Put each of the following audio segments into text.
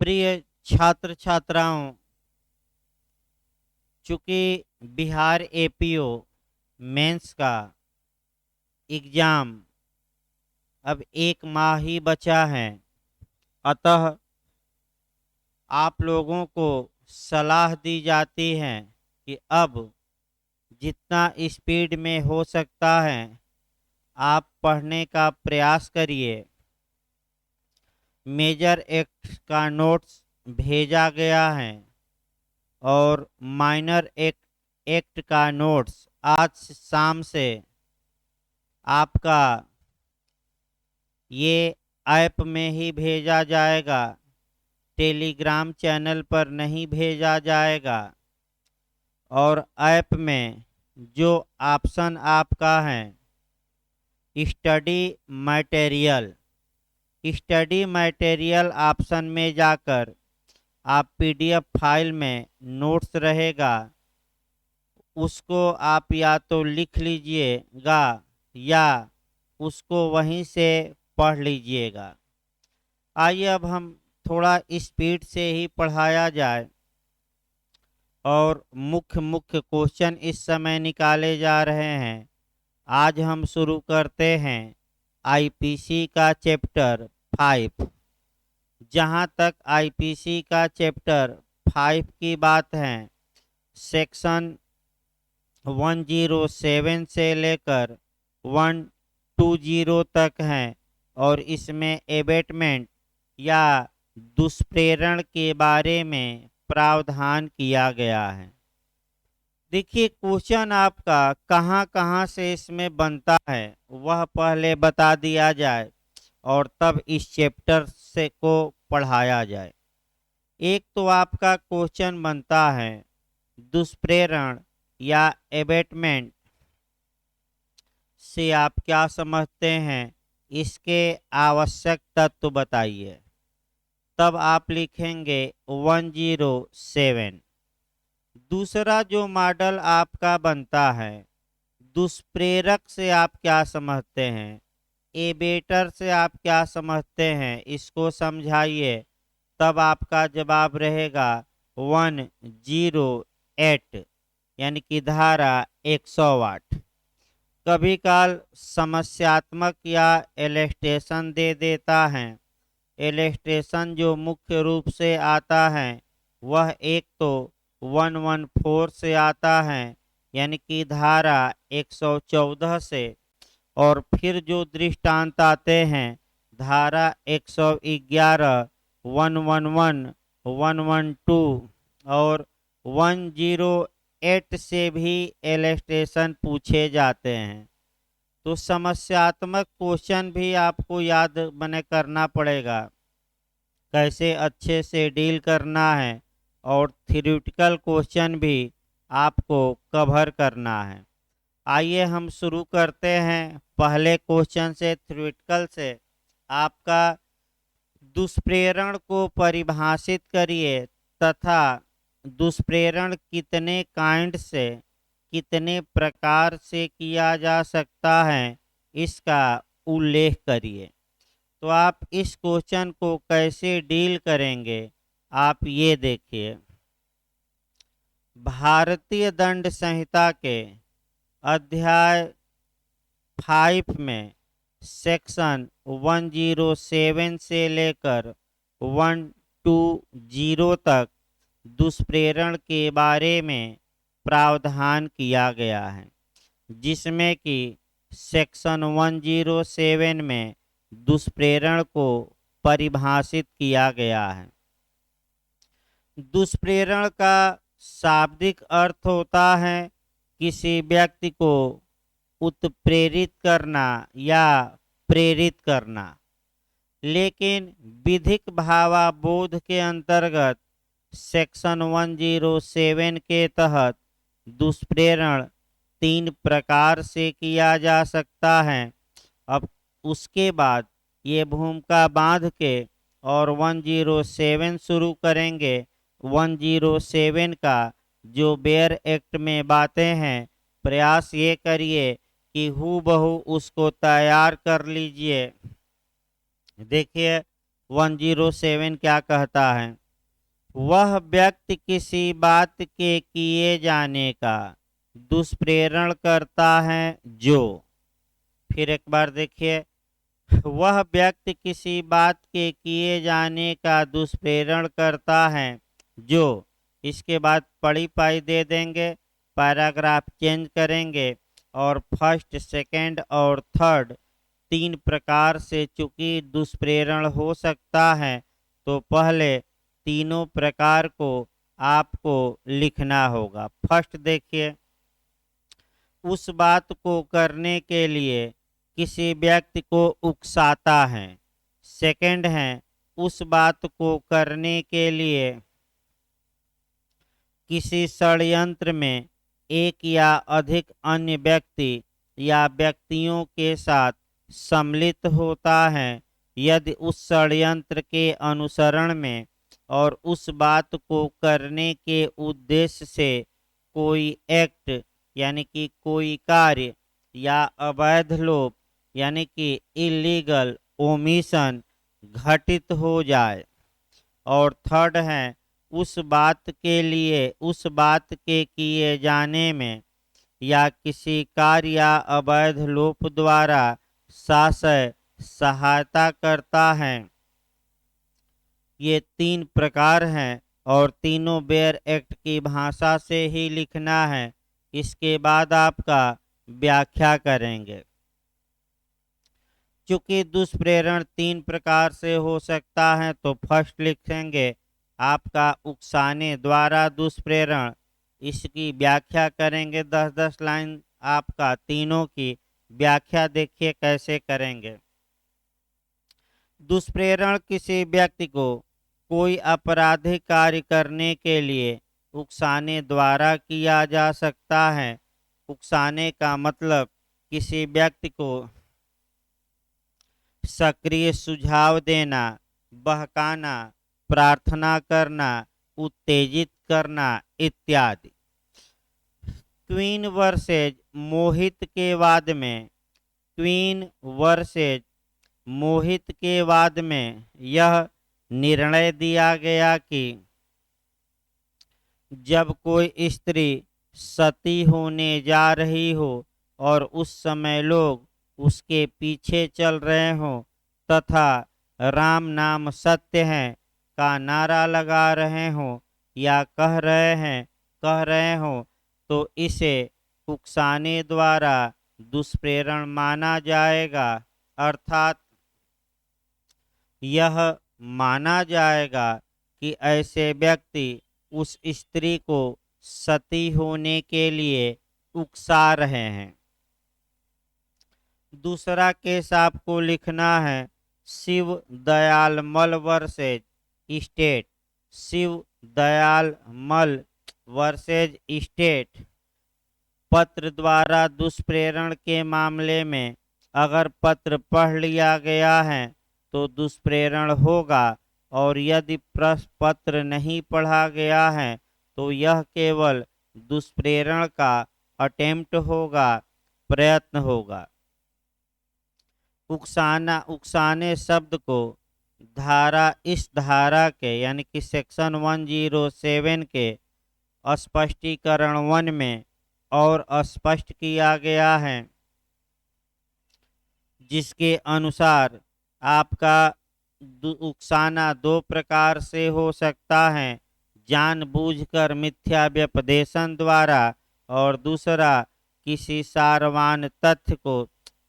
प्रिय छात्र छात्राओं, चूँकि बिहार एपीओ मेंस का एग्ज़ाम अब 1 माह ही बचा है, अतः आप लोगों को सलाह दी जाती है कि अब जितना स्पीड में हो सकता है आप पढ़ने का प्रयास करिए। मेजर एक्ट का नोट्स भेजा गया है और माइनर एक्ट का नोट्स आज शाम से आपका ये ऐप में ही भेजा जाएगा, टेलीग्राम चैनल पर नहीं भेजा जाएगा। और ऐप में जो ऑप्शन आपका है स्टडी मटेरियल ऑप्शन में जाकर आप पीडीएफ फाइल में नोट्स रहेगा, उसको आप या तो लिख लीजिएगा या उसको वहीं से पढ़ लीजिएगा। आइए अब हम थोड़ा स्पीड से ही पढ़ाया जाए और मुख्य क्वेश्चन इस समय निकाले जा रहे हैं। आज हम शुरू करते हैं आईपीसी का चैप्टर 5। जहां तक आईपीसी का चैप्टर 5 की बात है, सेक्शन 107 से लेकर 120 तक है और इसमें एबेटमेंट या दुष्प्रेरण के बारे में प्रावधान किया गया है। देखिए, क्वेश्चन आपका कहाँ कहाँ से इसमें बनता है वह पहले बता दिया जाए और तब इस चैप्टर से को पढ़ाया जाए। एक तो आपका क्वेश्चन बनता है दुष्प्रेरण या एबेटमेंट से आप क्या समझते हैं, इसके आवश्यक तत्व बताइए। तब आप लिखेंगे 107। दूसरा जो मॉडल आपका बनता है, दुष्प्रेरक से आप क्या समझते हैं, एबेटर से आप क्या समझते हैं, इसको समझाइए। तब आपका जवाब रहेगा 108 यानी कि धारा 100 वाट। कभी काल समस्यात्मक या इलस्ट्रेशन दे देता है। इलस्ट्रेशन जो मुख्य रूप से आता है वह एक तो 114 से आता है यानी कि धारा 114 से, और फिर जो दृष्टांत आते हैं धारा 111, 111, 112 और 108 से भी इलस्ट्रेशन पूछे जाते हैं। तो समस्यात्मक क्वेश्चन भी आपको याद बने करना पड़ेगा, कैसे अच्छे से डील करना है, और थ्योरेटिकल क्वेश्चन भी आपको कवर करना है। आइए हम शुरू करते हैं पहले क्वेश्चन से, थ्योरेटिकल से। आपका दुष्प्रेरण को परिभाषित करिए तथा दुष्प्रेरण कितने काइंड से, कितने प्रकार से किया जा सकता है, इसका उल्लेख करिए। तो आप इस क्वेश्चन को कैसे डील करेंगे, आप ये देखिए। भारतीय दंड संहिता के अध्याय 5 में सेक्शन 107 से लेकर 120 तक दुष्प्रेरण के बारे में प्रावधान किया गया है, जिसमें कि सेक्शन 107 में दुष्प्रेरण को परिभाषित किया गया है। दुष्प्रेरण का शाब्दिक अर्थ होता है किसी व्यक्ति को उत्प्रेरित करना या प्रेरित करना, लेकिन विधिक भावाबोध के अंतर्गत सेक्शन 107 के तहत दुष्प्रेरण 3 प्रकार से किया जा सकता है। अब उसके बाद ये भूमिका बांध के और 107 शुरू करेंगे। 107 का जो बेयर एक्ट में बातें हैं, प्रयास ये करिए कि हूबहू उसको तैयार कर लीजिए। देखिए, 107 क्या कहता है? वह व्यक्ति किसी बात के किए जाने का दुष्प्रेरण करता है जो, फिर एक बार देखिए, वह व्यक्ति किसी बात के किए जाने का दुष्प्रेरण करता है जो, इसके बाद पड़ी पाई दे देंगे, पैराग्राफ चेंज करेंगे और फर्स्ट सेकंड और थर्ड 3 प्रकार से चूंकि दुष्प्रेरण हो सकता है तो पहले तीनों प्रकार को आपको लिखना होगा। फर्स्ट देखिए, उस बात को करने के लिए किसी व्यक्ति को उकसाता है। सेकंड है, उस बात को करने के लिए किसी षड्यंत्र में एक या अधिक अन्य व्यक्ति या व्यक्तियों के साथ सम्मिलित होता है। यदि उस षड्यंत्र के अनुसरण में और उस बात को करने के उद्देश्य से कोई एक्ट यानी कि कोई कार्य या अवैध लोप यानी कि इलीगल ओमिशन घटित हो जाए। और थर्ड है, उस बात के लिए उस बात के किए जाने में या किसी कार्य या अवैध लोप द्वारा शासय सहायता करता है। ये 3 प्रकार हैं और तीनों बेयर एक्ट की भाषा से ही लिखना है। इसके बाद आपका व्याख्या करेंगे। चूंकि दुष्प्रेरण 3 प्रकार से हो सकता है तो फर्स्ट लिखेंगे आपका उकसाने द्वारा दुष्प्रेरण, इसकी व्याख्या करेंगे 10-10 लाइन। आपका तीनों की व्याख्या देखिए कैसे करेंगे। दुष्प्रेरण किसी व्यक्ति को कोई आपराधिक कार्य करने के लिए उकसाने द्वारा किया जा सकता है। उकसाने का मतलब किसी व्यक्ति को सक्रिय सुझाव देना, बहकाना, प्रार्थना करना, उत्तेजित करना इत्यादि। क्वीन वर्सेज मोहित के वाद में क्वीन वर्सेज मोहित के वाद में यह निर्णय दिया गया कि जब कोई स्त्री सती होने जा रही हो और उस समय लोग उसके पीछे चल रहे हों तथा राम नाम सत्य है का नारा लगा रहे हों या कह रहे हों तो इसे उकसाने द्वारा दुष्प्रेरण माना जाएगा। अर्थात यह माना जाएगा कि ऐसे व्यक्ति उस स्त्री को सती होने के लिए उकसा रहे हैं। दूसरा केस आपको लिखना है शिव दयाल मल वर्सेज स्टेट। शिव दयाल मल वर्सेज स्टेट। पत्र द्वारा दुष्प्रेरण के मामले में अगर पत्र पढ़ लिया गया है तो दुष्प्रेरण होगा और यदि पत्र नहीं पढ़ा गया है तो यह केवल दुष्प्रेरण का अटेम्प्ट होगा, प्रयत्न होगा। उकसाने शब्द को इस धारा के यानी कि सेक्शन 107 के स्पष्टीकरण 1 में और स्पष्ट किया गया है, जिसके अनुसार आपका उकसाना 2 प्रकार से हो सकता है, जानबूझकर मिथ्या व्यपदेशन द्वारा और दूसरा किसी सारवान तथ्य को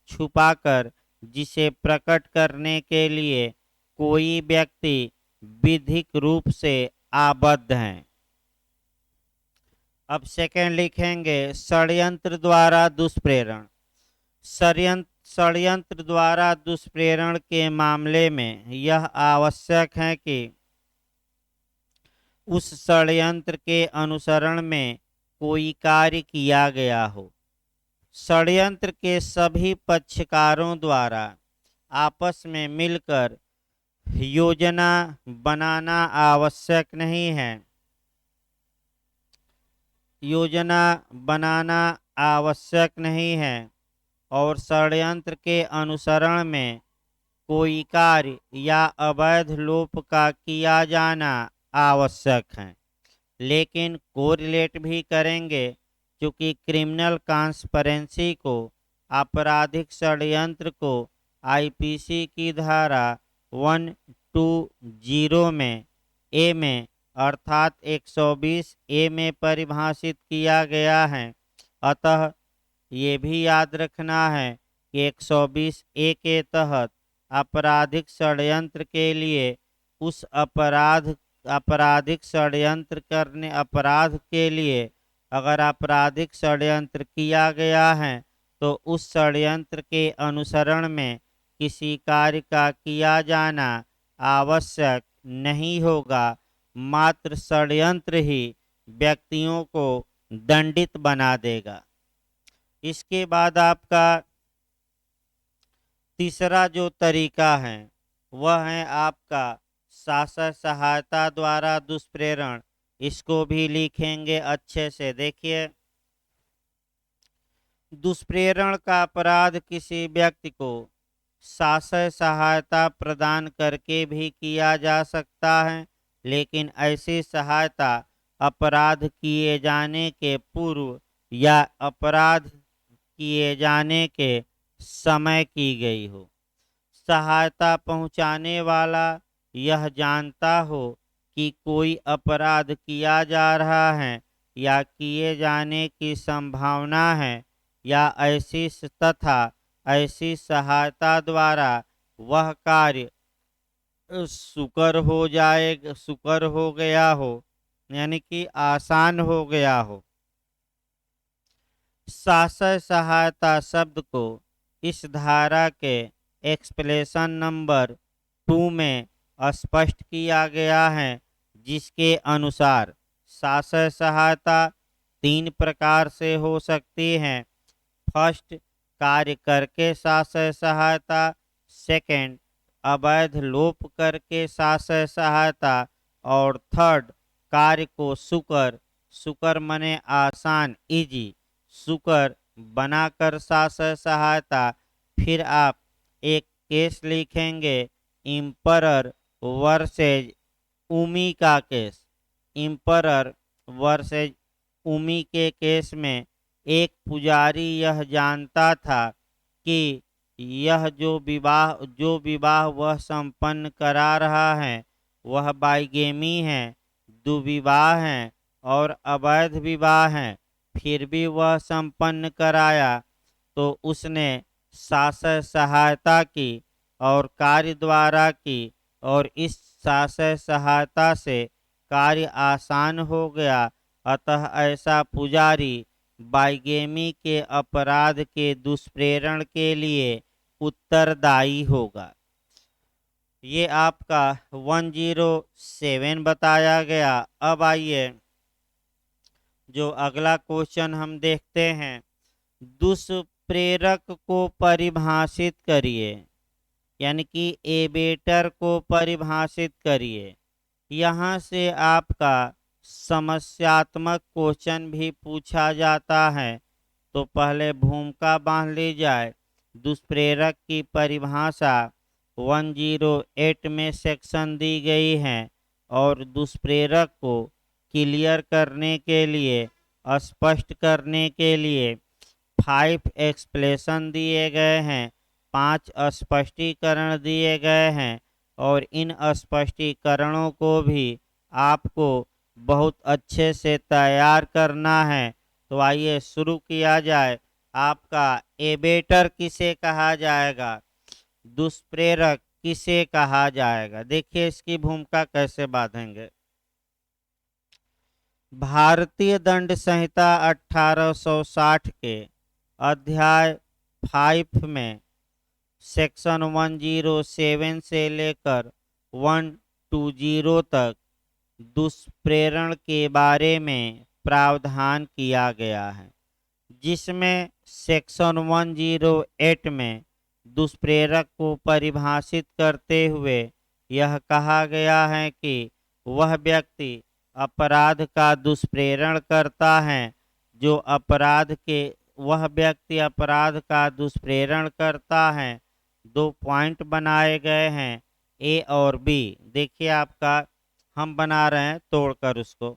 छुपाकर जिसे प्रकट करने के लिए कोई व्यक्ति विधिक रूप से आबद्ध है। अब सेकंड लिखेंगे षड्यंत्र द्वारा दुष्प्रेरण। षड्यंत्र द्वारा दुष्प्रेरण के मामले में यह आवश्यक है कि उस षड्यंत्र के अनुसरण में कोई कार्य किया गया हो। षड्यंत्र के सभी पक्षकारों द्वारा आपस में मिलकर योजना बनाना आवश्यक नहीं है। योजना बनाना आवश्यक नहीं है और षड्यंत्र के अनुसरण में कोई कार्य या अवैध लोप का किया जाना आवश्यक है। लेकिन कोरिलेट भी करेंगे, क्योंकि क्रिमिनल कॉन्स्पिरेसी को, आपराधिक षड्यंत्र को आईपीसी की धारा 120 में ए में अर्थात 120 ए में परिभाषित किया गया है। अतः ये भी याद रखना है कि 120 ए के तहत आपराधिक षड्यंत्र के लिए उस आपराधिक षड्यंत्र करने अपराध के लिए अगर आपराधिक षड्यंत्र किया गया है तो उस षड्यंत्र के अनुसरण में किसी कार्य का किया जाना आवश्यक नहीं होगा। मात्र षड्यंत्र ही व्यक्तियों को दंडित बना देगा। इसके बाद आपका तीसरा जो तरीका है वह है आपका शासक सहायता द्वारा दुष्प्रेरण। इसको भी लिखेंगे अच्छे से। देखिए, दुष्प्रेरण का अपराध किसी व्यक्ति को शासक सहायता प्रदान करके भी किया जा सकता है, लेकिन ऐसी सहायता अपराध किए जाने के पूर्व या अपराध किए जाने के समय की गई हो। सहायता पहुंचाने वाला यह जानता हो कि कोई अपराध किया जा रहा है या किए जाने की संभावना है, या ऐसी सहायता द्वारा वह कार्य सुकर हो गया हो, यानी कि आसान हो गया हो। शासक सहायता शब्द को इस धारा के एक्सप्लेनेशन नंबर 2 में स्पष्ट किया गया है, जिसके अनुसार शासक सहायता 3 प्रकार से हो सकती है। फर्स्ट, कार्य करके शासक सहायता। सेकंड, अवैध लोप करके शासक सहायता। और थर्ड, कार्य को सुकर मने आसान, इजी, सुकर बनाकर शासक सहायता। फिर आप एक केस लिखेंगे, इम्परर वर्सेज उमी का केस। इम्परर वर्सेज उमी के केस में एक पुजारी यह जानता था कि यह जो विवाह वह संपन्न करा रहा है वह बाइगेमी है, दुविवाह है और अवैध विवाह है, फिर भी वह संपन्न कराया, तो उसने शासक सहायता की और कार्य द्वारा की, और इस शासक सहायता से कार्य आसान हो गया। अतः ऐसा पुजारी बाइगेमी के अपराध के दुष्प्रेरण के लिए उत्तरदायी होगा। ये आपका 107 बताया गया। अब आइए जो अगला क्वेश्चन हम देखते हैं, दुष्प्रेरक को परिभाषित करिए, यानी कि एबेटर को परिभाषित करिए। यहाँ से आपका समस्यात्मक क्वेश्चन भी पूछा जाता है, तो पहले भूमिका बांध ली जाए। दुष्प्रेरक की परिभाषा 108 में सेक्शन दी गई है, और दुष्प्रेरक को क्लियर करने के लिए, स्पष्ट करने के लिए 5 एक्सप्लेनेशन दिए गए हैं, 5 स्पष्टीकरण दिए गए हैं, और इन स्पष्टीकरणों को भी आपको बहुत अच्छे से तैयार करना है। तो आइए शुरू किया जाए। आपका एबेटर किसे कहा जाएगा, दुष्प्रेरक किसे कहा जाएगा। देखिए इसकी भूमिका कैसे बांधेंगे। भारतीय दंड संहिता 1860 के अध्याय 5 में सेक्शन 107 से लेकर 120 तक दुष्प्रेरण के बारे में प्रावधान किया गया है, जिसमें सेक्शन 108 में दुष्प्रेरक को परिभाषित करते हुए यह कहा गया है कि वह व्यक्ति अपराध का दुष्प्रेरण करता है, वह व्यक्ति अपराध का दुष्प्रेरण करता है दो पॉइंट बनाए गए हैं ए और बी। देखिए आपका हम बना रहे हैं तोड़कर उसको।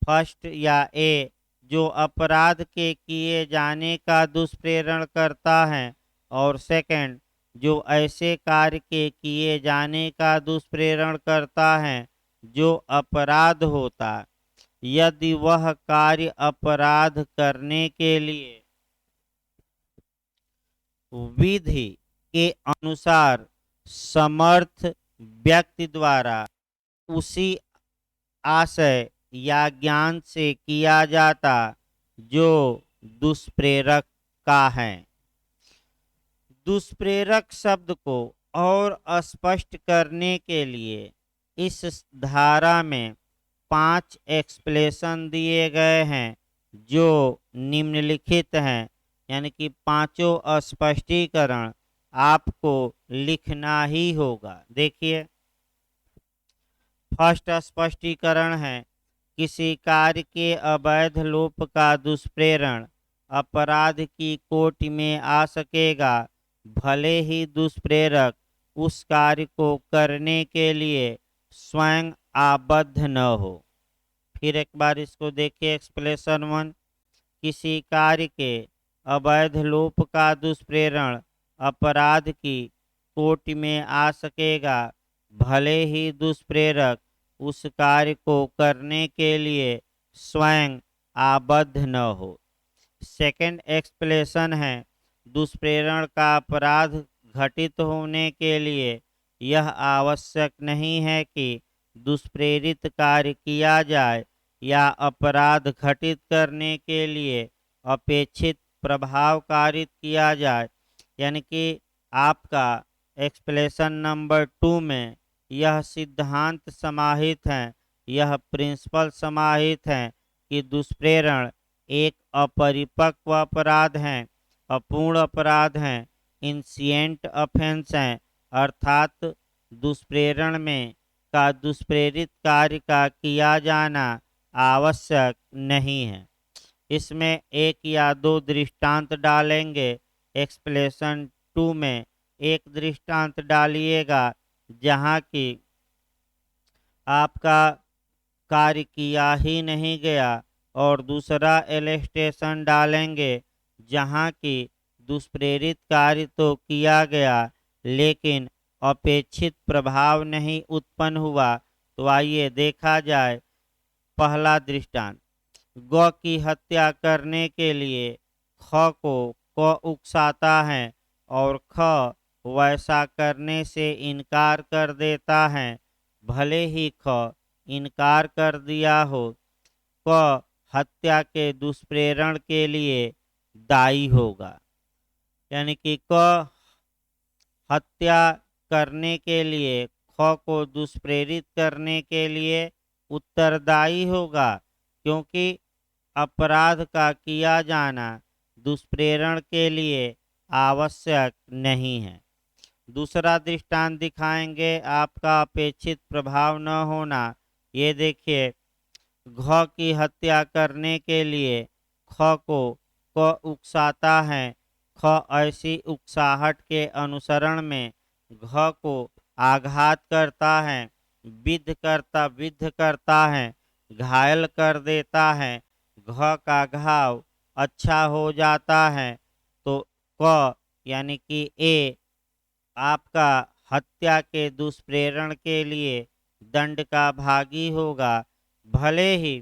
फर्स्ट या ए, जो अपराध के किए जाने का दुष्प्रेरण करता है, और सेकंड, जो ऐसे कार्य के किए जाने का दुष्प्रेरण करता है जो अपराध होता, यदि वह कार्य अपराध करने के लिए विधि के अनुसार समर्थ व्यक्ति द्वारा उसी आशय या ज्ञान से किया जाता जो दुष्प्रेरक का है। दुष्प्रेरक शब्द को और स्पष्ट करने के लिए इस धारा में 5 एक्सप्लेशन दिए गए हैं जो निम्नलिखित हैं, यानी कि पांचों स्पष्टीकरण आपको लिखना ही होगा। देखिए, फर्स्ट स्पष्टीकरण है, किसी कार्य के अवैध लोप का दुष्प्रेरण अपराध की कोटि में आ सकेगा, भले ही दुष्प्रेरक उस कार्य को करने के लिए स्वयं आबद्ध न हो। फिर एक बार इसको देखिए, एक्सप्लेनेशन 1, किसी कार्य के अवैध लोप का दुष्प्रेरण अपराध की कोटि में आ सकेगा, भले ही दुष्प्रेरक उस कार्य को करने के लिए स्वयं आबद्ध न हो। सेकंड एक्सप्लेनेशन है, दुष्प्रेरण का अपराध घटित होने के लिए यह आवश्यक नहीं है कि दुष्प्रेरित कार्य किया जाए या अपराध घटित करने के लिए अपेक्षित प्रभाव कारित किया जाए। यानी कि आपका एक्सप्लेनेशन नंबर 2 में यह सिद्धांत समाहित है, यह प्रिंसिपल समाहित है कि दुष्प्रेरण एक अपरिपक्व अपराध है, अपूर्ण अपराध है, इंसिएंट ऑफेंस है, अर्थात दुष्प्रेरण में का दुष्प्रेरित कार्य का किया जाना आवश्यक नहीं है। इसमें एक या दो दृष्टांत डालेंगे। एक्सप्लेनेशन 2 में एक दृष्टांत डालिएगा जहाँ की आपका कार्य किया ही नहीं गया, और दूसरा इलस्ट्रेशन डालेंगे जहाँ की दुष्प्रेरित कार्य तो किया गया लेकिन अपेक्षित प्रभाव नहीं उत्पन्न हुआ। तो आइए देखा जाए। पहला दृष्टांत, गौ की हत्या करने के लिए ख को क उकसाता है और ख वैसा करने से इनकार कर देता है, भले ही ख इनकार कर दिया हो, क हत्या के दुष्प्रेरण के लिए दायी होगा। यानी कि क हत्या करने के लिए ख को दुष्प्रेरित करने के लिए उत्तरदायी होगा, क्योंकि अपराध का किया जाना दुष्प्रेरण के लिए आवश्यक नहीं है। दूसरा दृष्टांत दिखाएंगे, आपका अपेक्षित प्रभाव न होना। ये देखिए, घ की हत्या करने के लिए ख को क उकसाता है, ख ऐसी उकसाहट के अनुसरण में घ को आघात करता है, विद्ध करता है, घायल कर देता है, घ का घाव अच्छा हो जाता है, तो क यानी कि ए आपका हत्या के दुष्प्रेरण के लिए दंड का भागी होगा, भले ही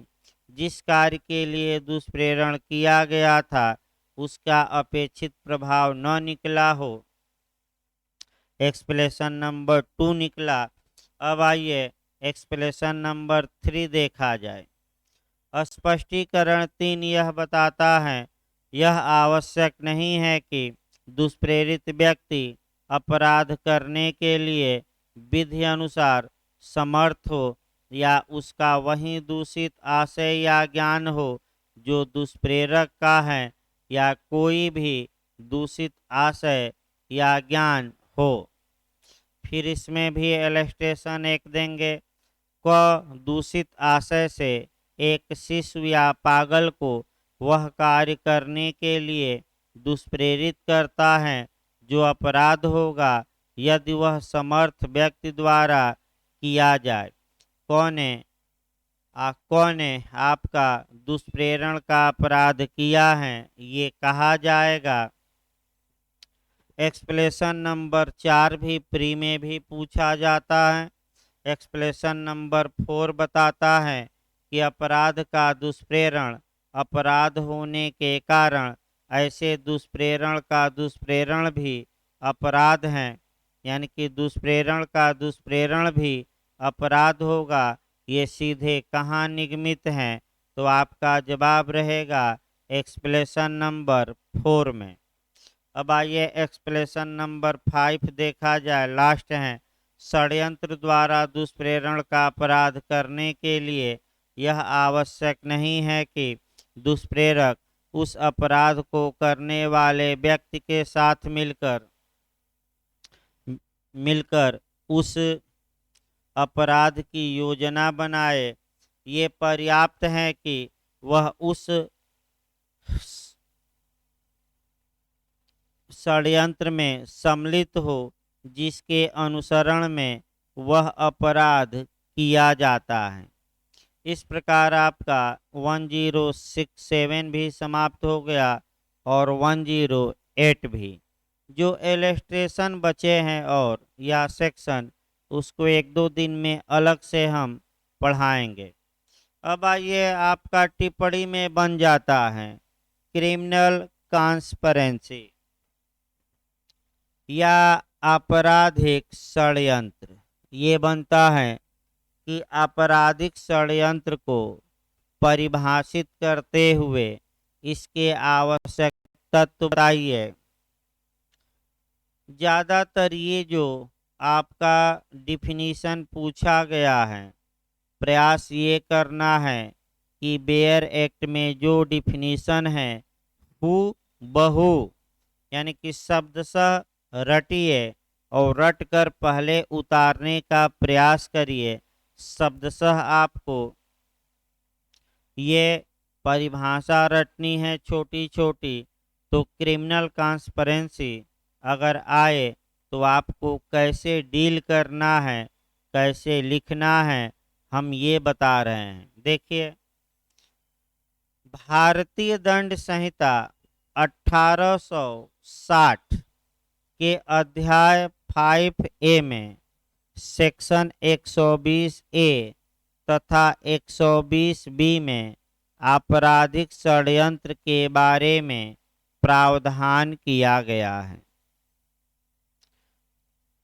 जिस कार्य के लिए दुष्प्रेरण किया गया था उसका अपेक्षित प्रभाव न निकला हो। एक्सप्लेनेशन नंबर 2 निकला। अब आइए एक्सप्लेनेशन नंबर 3 देखा जाए। स्पष्टीकरण 3 यह बताता है, यह आवश्यक नहीं है कि दुष्प्रेरित व्यक्ति अपराध करने के लिए विधि अनुसार समर्थ हो या उसका वही दूषित आशय या ज्ञान हो जो दुष्प्रेरक का है, या कोई भी दूषित आशय या ज्ञान हो। फिर इसमें भी इलस्ट्रेशन एक देंगे, क दूषित आशय से एक शिशु या पागल को वह कार्य करने के लिए दुष्प्रेरित करता है जो अपराध होगा यदि वह समर्थ व्यक्ति द्वारा किया जाए। कौन ने आपका दुष्प्रेरण का अपराध किया है ये कहा जाएगा। एक्सप्लेशन नंबर 4 भी प्री में भी पूछा जाता है। एक्सप्लेशन नंबर 4 बताता है कि अपराध का दुष्प्रेरण अपराध होने के कारण ऐसे दुष्प्रेरण का दुष्प्रेरण भी अपराध है, यानी कि दुष्प्रेरण का दुष्प्रेरण भी अपराध होगा। ये सीधे कहाँ निगमित हैं, तो आपका जवाब रहेगा एक्सप्लेशन नंबर 4 में। अब आइए एक्सप्लेशन नंबर 5 देखा जाए, लास्ट है। षड्यंत्र द्वारा दुष्प्रेरण का अपराध करने के लिए यह आवश्यक नहीं है कि दुष्प्रेरक उस अपराध को करने वाले व्यक्ति के साथ मिलकर उस अपराध की योजना बनाए। ये पर्याप्त है कि वह उस षड्यंत्र में सम्मिलित हो जिसके अनुसरण में वह अपराध किया जाता है। इस प्रकार आपका 1067 भी समाप्त हो गया और 108 भी। जो इलस्ट्रेशन बचे हैं और या सेक्शन उसको 1-2 दिन में अलग से हम पढ़ाएंगे। अब आइए आपका टिप्पणी में बन जाता है क्रिमिनल कॉन्स्पिरेसी या आपराधिक षड्यंत्र। ये बनता है कि आपराधिक षड्यंत्र को परिभाषित करते हुए इसके आवश्यक तत्व बताइए। ज़्यादातर ये जो आपका डिफिनीशन पूछा गया है, प्रयास ये करना है कि बेयर एक्ट में जो डिफिनीशन है हु बहु यानी कि शब्दशः रटिए और रट कर पहले उतारने का प्रयास करिए। शब्दशः आपको ये परिभाषा रटनी है छोटी छोटी। तो क्रिमिनल कॉन्स्पिरेसी अगर आए तो आपको कैसे डील करना है, कैसे लिखना है, हम ये बता रहे हैं। देखिए, भारतीय दंड संहिता 1860 के अध्याय 5A में सेक्शन 120A तथा 120B में आपराधिक षड्यंत्र के बारे में प्रावधान किया गया है।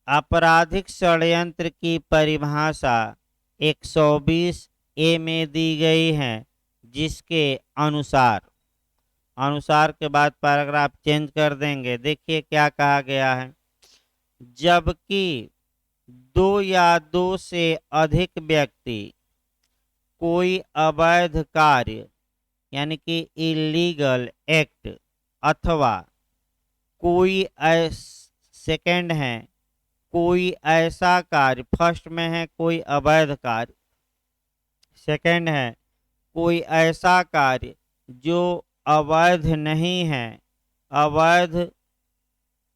आपराधिक षड्यंत्र की परिभाषा 120A में दी गई है, जिसके अनुसार के बाद पैराग्राफ चेंज कर देंगे। देखिए क्या कहा गया है। जबकि 2 या 2 से अधिक व्यक्ति कोई अवैध कार्य यानी कि इलीगल एक्ट अथवा कोई सेकंड है कोई ऐसा कार्य, फर्स्ट में है कोई अवैध कार्य, सेकंड है कोई ऐसा कार्य जो अवैध नहीं है, अवैध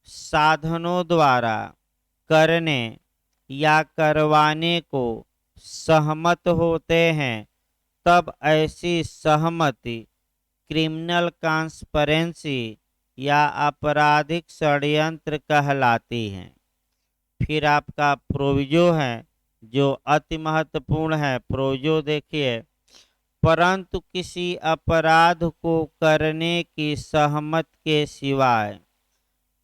साधनों द्वारा करने या करवाने को सहमत होते हैं, तब ऐसी सहमति क्रिमिनल कॉन्स्पिरेसी या आपराधिक षड्यंत्र कहलाती है। फिर आपका प्रोविजो है जो अति महत्वपूर्ण है। प्रोविजो देखिए, परंतु किसी अपराध को करने की सहमति के सिवाय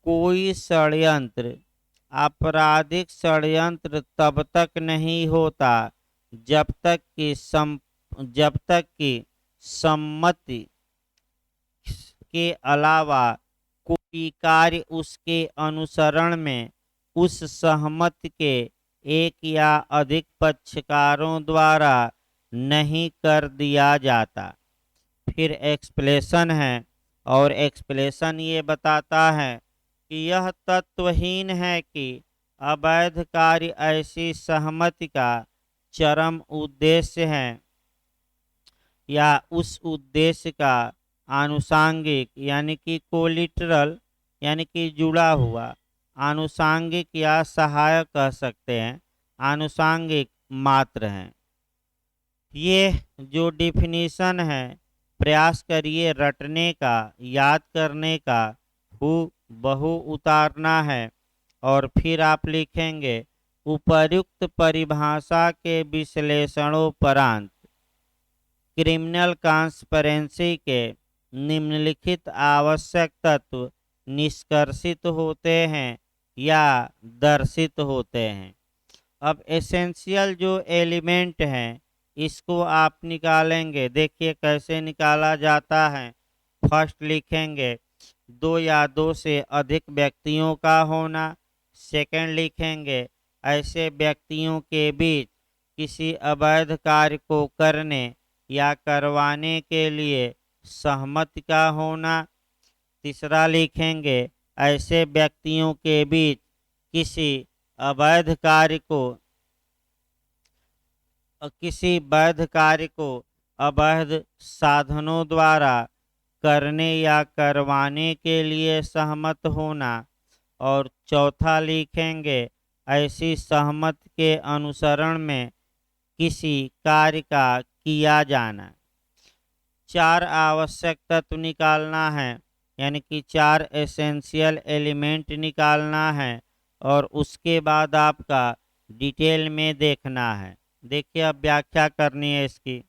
कोई षड्यंत्र आपराधिक षड्यंत्र तब तक नहीं होता जब तक कि सम्मति के अलावा कोई कार्य उसके अनुसरण में उस सहमति के एक या अधिक पक्षकारों द्वारा नहीं कर दिया जाता। फिर एक्सप्लेशन है और एक्सप्लेशन ये बताता है कि यह तत्वहीन है कि अवैध कार्य ऐसी सहमति का चरम उद्देश्य है या उस उद्देश्य का आनुषांगिक यानी कि कोलिटरल यानी कि जुड़ा हुआ, आनुषांगिक या सहायक कह सकते हैं, आनुषांगिक मात्र हैं। ये जो डिफिनीशन है प्रयास करिए रटने का, याद करने का, हु बहु उतारना है और फिर आप लिखेंगे उपर्युक्त परिभाषा के विश्लेषणोपरांत क्रिमिनल ट्रांसपेरेंसी के निम्नलिखित आवश्यक तत्व निष्कर्षित होते हैं या दर्शित होते हैं। अब एसेंशियल जो एलिमेंट हैं इसको आप निकालेंगे। देखिए कैसे निकाला जाता है। फर्स्ट लिखेंगे दो या दो से अधिक व्यक्तियों का होना। सेकंड लिखेंगे ऐसे व्यक्तियों के बीच किसी अवैध कार्य को करने या करवाने के लिए सहमति का होना। तीसरा लिखेंगे ऐसे व्यक्तियों के बीच किसी अवैध कार्य को अवैध साधनों द्वारा करने या करवाने के लिए सहमत होना। और चौथा लिखेंगे ऐसी सहमति के अनुसरण में किसी कार्य का किया जाना। 4 आवश्यक तत्व निकालना है, यानी कि 4 एसेंशियल एलिमेंट निकालना है और उसके बाद आपका डिटेल में देखना है। देखिए अब व्याख्या करनी है इसकी।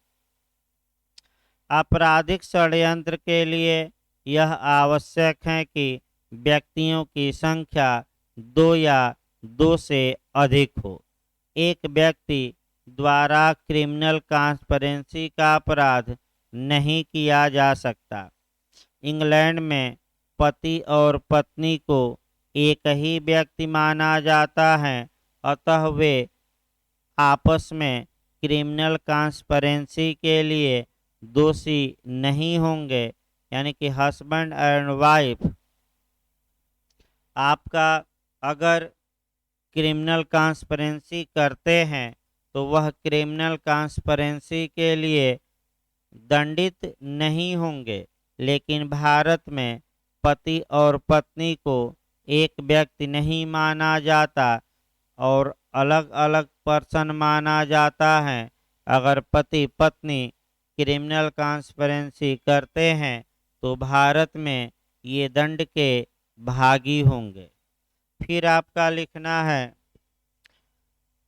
आपराधिक षड्यंत्र के लिए यह आवश्यक है कि व्यक्तियों की संख्या 2 या 2 से अधिक हो। एक व्यक्ति द्वारा क्रिमिनल ट्रांसपेरेंसी का अपराध नहीं किया जा सकता। इंग्लैंड में पति और पत्नी को एक ही व्यक्ति माना जाता है, अतः वे आपस में क्रिमिनल ट्रांसपेरेंसी के लिए दोषी नहीं होंगे। यानी कि हस्बैंड एंड वाइफ आपका अगर क्रिमिनल ट्रांसपेरेंसी करते हैं तो वह क्रिमिनल ट्रांसपेरेंसी के लिए दंडित नहीं होंगे। लेकिन भारत में पति और पत्नी को एक व्यक्ति नहीं माना जाता और अलग अलग पर्सन माना जाता है। अगर पति पत्नी क्रिमिनल ट्रांसपेरेंसी करते हैं तो भारत में ये दंड के भागी होंगे। फिर आपका लिखना है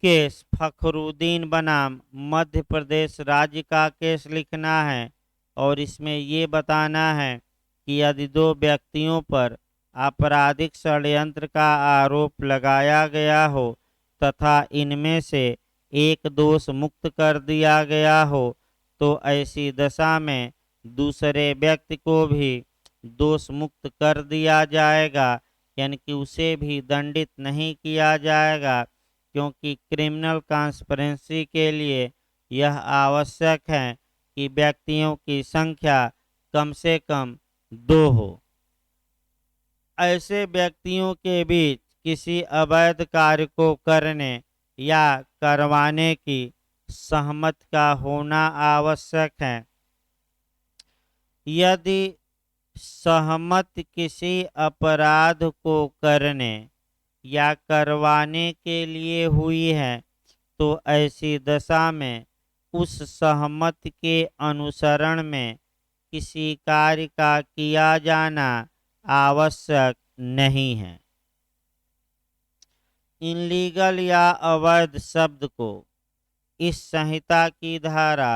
केस फखरुद्दीन बनाम मध्य प्रदेश राज्य का केस लिखना है और इसमें ये बताना है कि यदि 2 व्यक्तियों पर आपराधिक षड्यंत्र का आरोप लगाया गया हो तथा इनमें से एक दोष मुक्त कर दिया गया हो तो ऐसी दशा में दूसरे व्यक्ति को भी दोष मुक्त कर दिया जाएगा। यानी कि उसे भी दंडित नहीं किया जाएगा, क्योंकि क्रिमिनल ट्रांसपेरेंसी के लिए यह आवश्यक है कि व्यक्तियों की संख्या कम से कम 2 हो। ऐसे व्यक्तियों के बीच किसी अवैध कार्य को करने या करवाने की सहमति का होना आवश्यक है। यदि सहमति किसी अपराध को करने या करवाने के लिए हुई है तो ऐसी दशा में उस सहमति के अनुसरण में किसी कार्य का किया जाना आवश्यक नहीं है। इनलीगल या अवैध शब्द को इस संहिता की धारा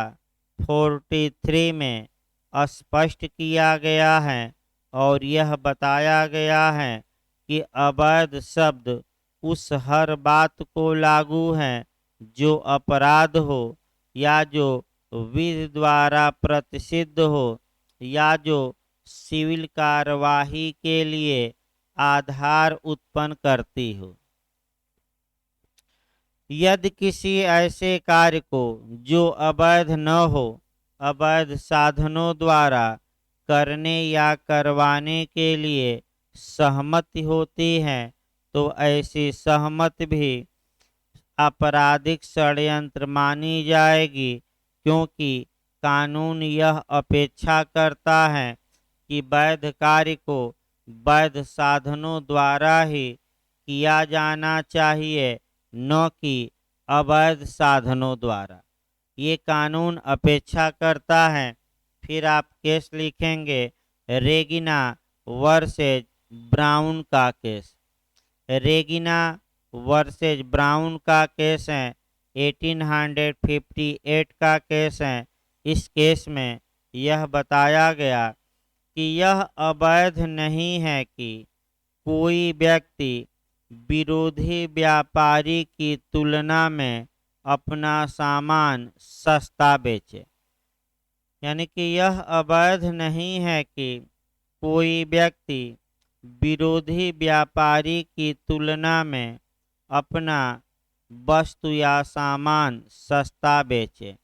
43 में स्पष्ट किया गया है और यह बताया गया है कि अवैध शब्द उस हर बात को लागू है जो अपराध हो या जो विधि द्वारा प्रतिषिद्ध हो या जो सिविल कार्यवाही के लिए आधार उत्पन्न करती हो। यदि किसी ऐसे कार्य को जो अवैध न हो अवैध साधनों द्वारा करने या करवाने के लिए सहमति होती है तो ऐसी सहमति भी आपराधिक षड्यंत्र मानी जाएगी, क्योंकि कानून यह अपेक्षा करता है कि वैध कार्य को वैध साधनों द्वारा ही किया जाना चाहिए, न कि अवैध साधनों द्वारा। ये कानून अपेक्षा करता है। फिर आप केस लिखेंगे रेगिना वर्सेज ब्राउन का केस। रेगिना वर्सेज ब्राउन का केस है, 1858 का केस है। इस केस में यह बताया गया कि यह अवैध नहीं है कि कोई व्यक्ति विरोधी व्यापारी की तुलना में अपना सामान सस्ता बेचे। यानी कि यह अवैध नहीं है कि कोई व्यक्ति विरोधी व्यापारी की तुलना में अपना वस्तु या सामान सस्ता बेचे,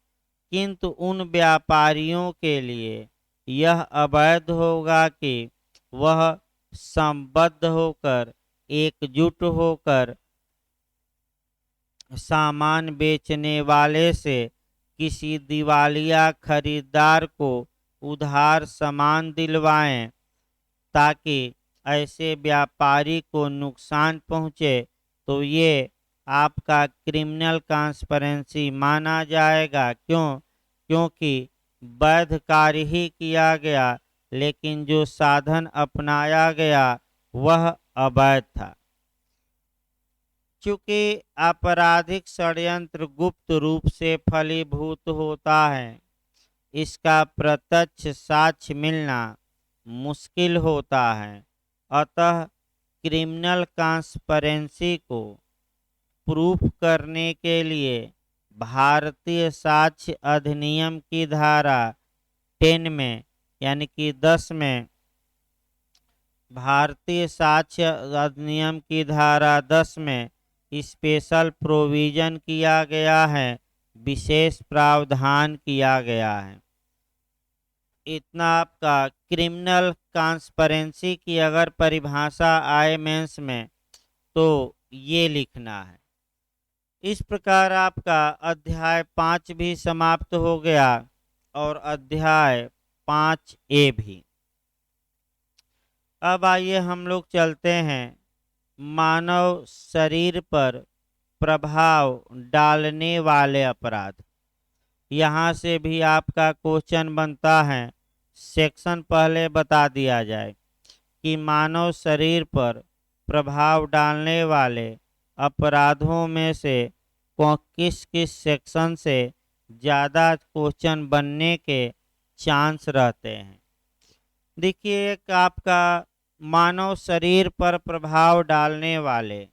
किंतु उन व्यापारियों के लिए यह अवैध होगा कि वह संबद्ध होकर, एकजुट होकर सामान बेचने वाले से किसी दिवालिया खरीदार को उधार सामान दिलवाएं, ताकि ऐसे व्यापारी को नुकसान पहुंचे, तो ये आपका क्रिमिनल कॉन्स्पिरेंसी माना जाएगा। क्यों? क्योंकि वैध कार्य ही किया गया, लेकिन जो साधन अपनाया गया वह अवैध था। चूंकि आपराधिक षड्यंत्र गुप्त रूप से फलीभूत होता है, इसका प्रत्यक्ष साक्ष्य मिलना मुश्किल होता है। अतः क्रिमिनल कॉन्स्पिरेंसी को प्रूफ करने के लिए भारतीय साक्ष्य अधिनियम की धारा 10 में, यानी कि 10 में, भारतीय साक्ष्य अधिनियम की धारा 10 में स्पेशल प्रोविजन किया गया है, विशेष प्रावधान किया गया है। इतना आपका क्रिमिनल कॉन्स्पिरेंसी की अगर परिभाषा आए मेंस में तो ये लिखना है। इस प्रकार आपका अध्याय 5 भी समाप्त हो गया और अध्याय 5A भी। अब आइए हम लोग चलते हैं मानव शरीर पर प्रभाव डालने वाले अपराध। यहाँ से भी आपका क्वेश्चन बनता है। सेक्शन पहले बता दिया जाए कि मानव शरीर पर प्रभाव डालने वाले अपराधों में से किस किस सेक्शन से ज़्यादा क्वेश्चन बनने के चांस रहते हैं। देखिए, एक आपका मानव शरीर पर प्रभाव डालने वाले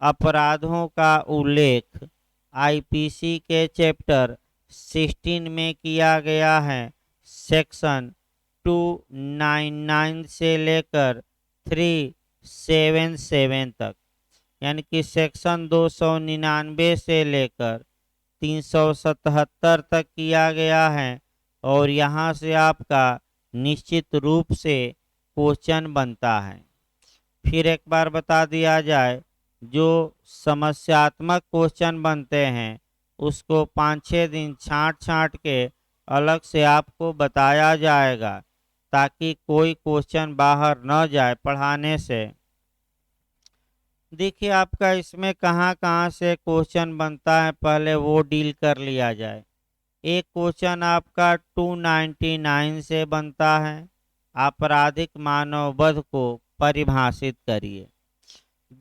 अपराधों का उल्लेख आईपीसी के चैप्टर 16 में किया गया है, सेक्शन 299 से लेकर 377 तक। यानी कि सेक्शन 299 से लेकर 377 तक किया गया है। और यहाँ से आपका निश्चित रूप से क्वेश्चन बनता है। फिर एक बार बता दिया जाए, जो समस्यात्मक क्वेश्चन बनते हैं उसको 5-6 दिन छांट के अलग से आपको बताया जाएगा, ताकि कोई क्वेश्चन बाहर न जाए पढ़ाने से। देखिए, आपका इसमें कहाँ कहाँ से क्वेश्चन बनता है, पहले वो डील कर लिया जाए। एक क्वेश्चन आपका 299 से बनता है, आपराधिक मानव वध को परिभाषित करिए।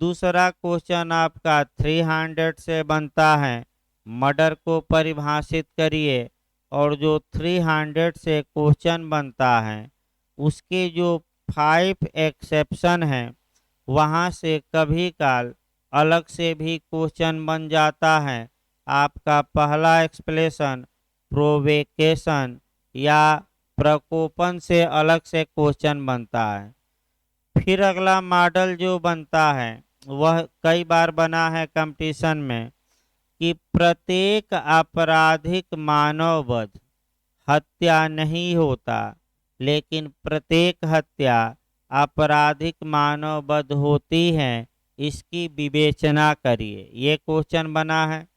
दूसरा क्वेश्चन आपका 300 से बनता है, मर्डर को परिभाषित करिए। और जो 300 से क्वेश्चन बनता है उसके जो 5 एक्सेप्शन हैं वहाँ से कभी काल अलग से भी क्वेश्चन बन जाता है। आपका पहला एक्सप्लेनेशन प्रोवेकेशन या प्रकोपन से अलग से क्वेश्चन बनता है। फिर अगला मॉडल जो बनता है वह कई बार बना है कंपटीशन में, कि प्रत्येक आपराधिक मानव वध हत्या नहीं होता, लेकिन प्रत्येक हत्या आपराधिक मानव वध होती है, इसकी विवेचना करिए। ये क्वेश्चन बना है।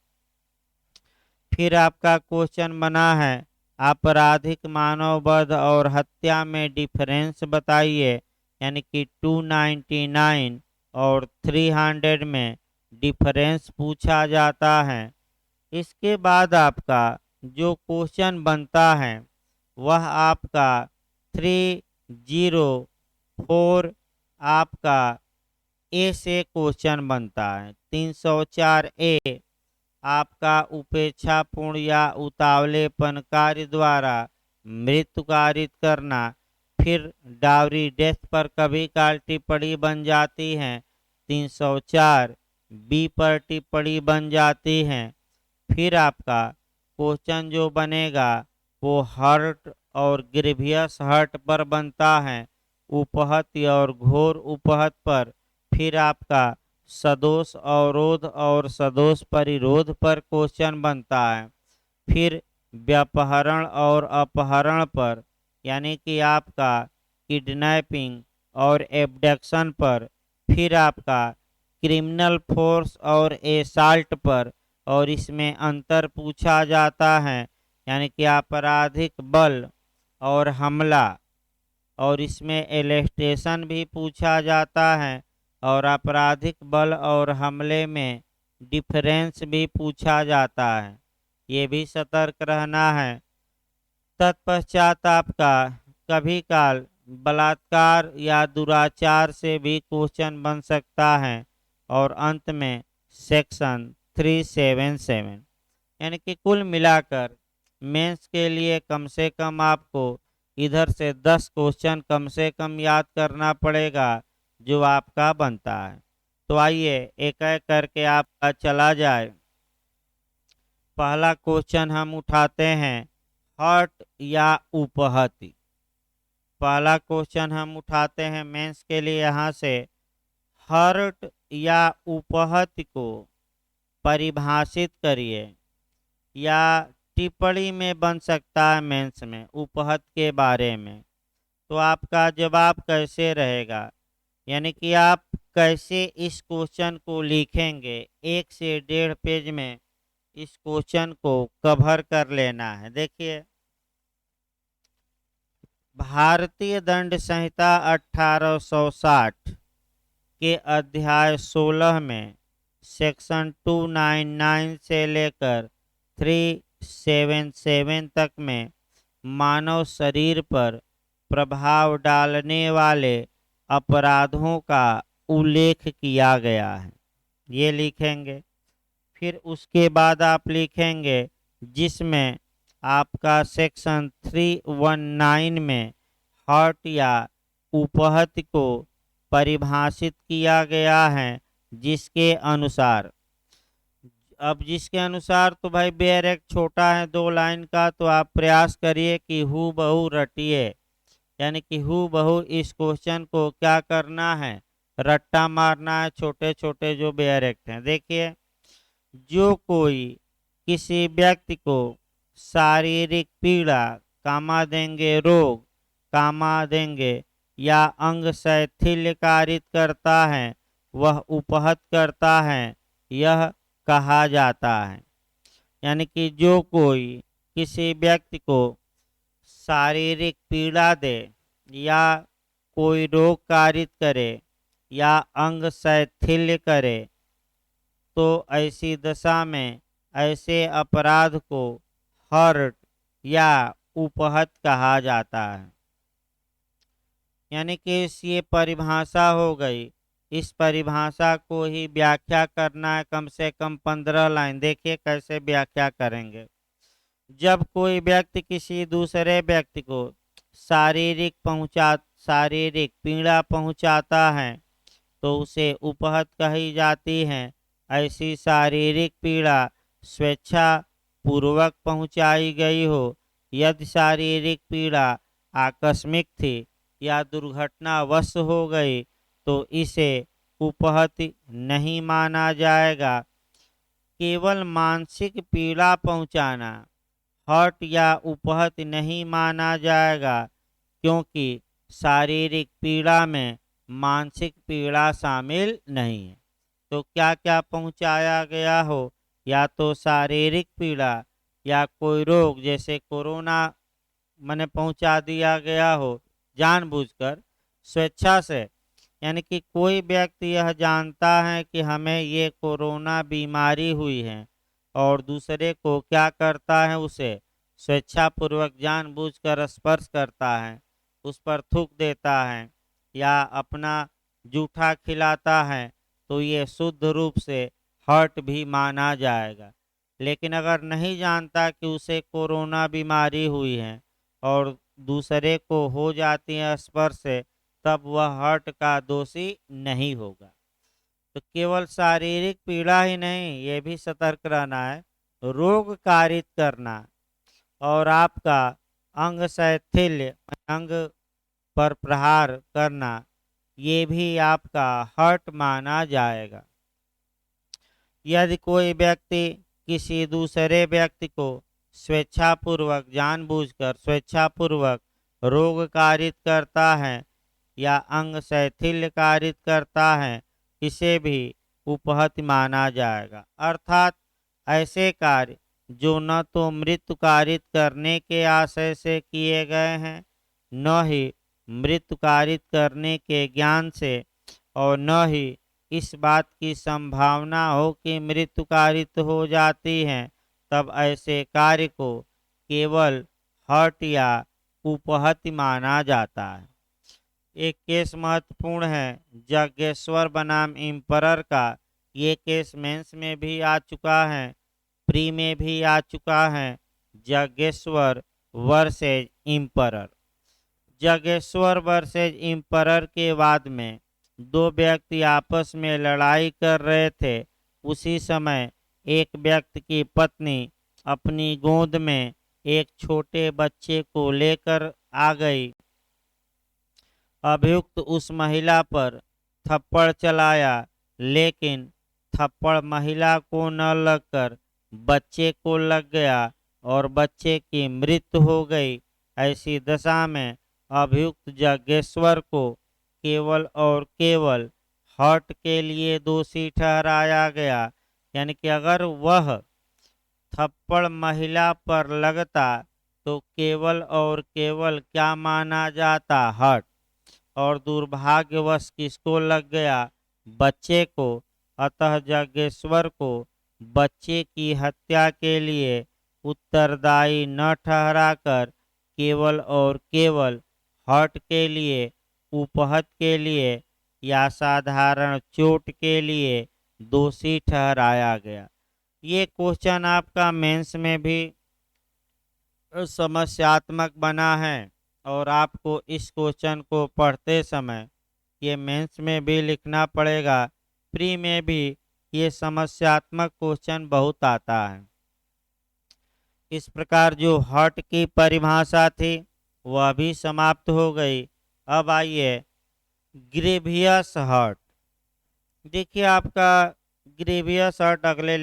फिर आपका क्वेश्चन बना है, आपराधिक मानव वध और हत्या में डिफरेंस बताइए। यानी कि 299 और 300 में डिफरेंस पूछा जाता है। इसके बाद आपका जो क्वेश्चन बनता है वह आपका 304 आपका ए से क्वेश्चन बनता है। 304 ए आपका उपेक्षापूर्ण या उतावलेपन कार्य द्वारा मृत्यु कारित करना। फिर डावरी डेथ पर कभी काल टिप्पणी बन जाती है। 304 बी पर टिप्पणी बन जाती है। फिर आपका क्वेश्चन जो बनेगा वो हर्ट और ग्रीवियस हर्ट पर बनता है, उपहत और घोर उपहत पर। फिर आपका सदोष अवरोध और सदोष परिरोध पर क्वेश्चन बनता है। फिर व्यापहरण और अपहरण पर, यानी कि आपका किडनैपिंग और एब्डक्शन पर। फिर आपका क्रिमिनल फोर्स और एसाल्ट पर, और इसमें अंतर पूछा जाता है, यानी कि आपराधिक बल और हमला, और इसमें एलेस्टेशन भी पूछा जाता है, और आपराधिक बल और हमले में डिफरेंस भी पूछा जाता है। ये भी सतर्क रहना है। तत्पश्चात आपका कभी काल बलात्कार या दुराचार से भी क्वेश्चन बन सकता है। और अंत में सेक्शन 377, यानी कि कुल मिलाकर मेंस के लिए कम से कम आपको इधर से 10 क्वेश्चन कम से कम याद करना पड़ेगा जो आपका बनता है। तो आइए एक एक करके आपका चला जाए। पहला क्वेश्चन हम उठाते हैं, हर्ट या उपहति। पहला क्वेश्चन हम उठाते हैं मेंस के लिए यहाँ से, हर्ट या उपहति को परिभाषित करिए। या टिप्पणी में बन सकता है मेंस में उपहत के बारे में। तो आपका जवाब कैसे रहेगा, यानी कि आप कैसे इस क्वेश्चन को लिखेंगे। 1 से 1.5 पेज में इस क्वेश्चन को कवर कर लेना है। देखिए, भारतीय दंड संहिता 1860 के अध्याय 16 में सेक्शन 299 से लेकर 377 तक में मानव शरीर पर प्रभाव डालने वाले अपराधों का उल्लेख किया गया है। ये लिखेंगे। फिर उसके बाद आप लिखेंगे जिसमें आपका सेक्शन 319 में हर्ट या उपहत को परिभाषित किया गया है, जिसके अनुसार, अब जिसके अनुसार तो भाई बेयर एक छोटा है 2 लाइन का, तो आप प्रयास करिए कि हूबहू रटिए, यानी कि हूबहू इस क्वेश्चन को क्या करना है, रट्टा मारना है। छोटे छोटे जो बेयर एक्ट हैं, देखिए, जो कोई किसी व्यक्ति को शारीरिक पीड़ा, कामा देंगे रोग, कामा देंगे या अंग शैथिल्य कारित करता है, वह उपहत करता है, यह कहा जाता है। यानी कि जो कोई किसी व्यक्ति को शारीरिक पीड़ा दे या कोई रोग कारित करे या अंग शैथिल्य करे, तो ऐसी दशा में ऐसे अपराध को हर्ट या उपहत कहा जाता है। यानी कि ये परिभाषा हो गई। इस परिभाषा को ही व्याख्या करना है, कम से कम 15 लाइन। देखिए कैसे व्याख्या करेंगे। जब कोई व्यक्ति किसी दूसरे व्यक्ति को शारीरिक पीड़ा पहुंचाता है तो उसे उपहत कही जाती है। ऐसी शारीरिक पीड़ा स्वेच्छा पूर्वक पहुंचाई गई हो। यदि शारीरिक पीड़ा आकस्मिक थी या दुर्घटनावश हो गई तो इसे उपहत नहीं माना जाएगा। केवल मानसिक पीड़ा पहुंचाना हर्ट या उपहत नहीं माना जाएगा, क्योंकि शारीरिक पीड़ा में मानसिक पीड़ा शामिल नहीं है। तो क्या क्या पहुंचाया गया हो, या तो शारीरिक पीड़ा या कोई रोग जैसे कोरोना मैंने पहुंचा दिया गया हो जानबूझकर, स्वेच्छा से, यानी कि कोई व्यक्ति यह जानता है कि हमें ये कोरोना बीमारी हुई है और दूसरे को क्या करता है, उसे स्वेच्छापूर्वक जानबूझकर स्पर्श करता है, उस पर थूक देता है या अपना जूठा खिलाता है, तो ये शुद्ध रूप से हर्ट भी माना जाएगा। लेकिन अगर नहीं जानता कि उसे कोरोना बीमारी हुई है और दूसरे को हो जाती है स्पर्श से, तब वह हर्ट का दोषी नहीं होगा। तो केवल शारीरिक पीड़ा ही नहीं, ये भी सतर्क रहना है, रोग कारित करना और आपका अंग शैथिल्य, अंग पर प्रहार करना, ये भी आपका हर्ट माना जाएगा। यदि कोई व्यक्ति किसी दूसरे व्यक्ति को स्वेच्छापूर्वक जानबूझकर स्वेच्छापूर्वक रोग कारित करता है या अंग शैथिल्य कारित करता है, इसे भी उपहत्य माना जाएगा। अर्थात ऐसे कार्य जो न तो मृत्यु कारित करने के आशय से किए गए हैं, न ही मृत्यु कारित करने के ज्ञान से, और न ही इस बात की संभावना हो कि मृत्यु कारित हो जाती है, तब ऐसे कार्य को केवल हर्ट या उपहत्य माना जाता है। एक केस महत्वपूर्ण है जागेश्वर बनाम इम्परर का। ये केस मेंस में भी आ चुका है, प्री में भी आ चुका है। जागेश्वर वर्सेज इम्परर। जागेश्वर वर्सेज इम्परर के वाद में दो व्यक्ति आपस में लड़ाई कर रहे थे। उसी समय एक व्यक्ति की पत्नी अपनी गोद में एक छोटे बच्चे को लेकर आ गई। अभियुक्त उस महिला पर थप्पड़ चलाया, लेकिन थप्पड़ महिला को न लगकर बच्चे को लग गया और बच्चे की मृत्यु हो गई। ऐसी दशा में अभियुक्त जागेश्वर को केवल और केवल हर्ट के लिए दोषी ठहराया गया। यानी कि अगर वह थप्पड़ महिला पर लगता तो केवल और केवल क्या माना जाता, हर्ट। और दुर्भाग्यवश किसको लग गया, बच्चे को। अतः जागेश्वर को बच्चे की हत्या के लिए उत्तरदायी न ठहराकर केवल और केवल हर्ट के लिए, उपहत के लिए या साधारण चोट के लिए दोषी ठहराया गया। ये क्वेश्चन आपका मेंस में भी समस्यात्मक बना है और आपको इस क्वेश्चन को पढ़ते समय ये मेंस में भी लिखना पड़ेगा। प्री में भी ये समस्यात्मक क्वेश्चन बहुत आता है। इस प्रकार जो हर्ट की परिभाषा थी वह भी समाप्त हो गई। अब आइए ग्रीवियस हर्ट। देखिए आपका ग्रीवियस हर्ट अगले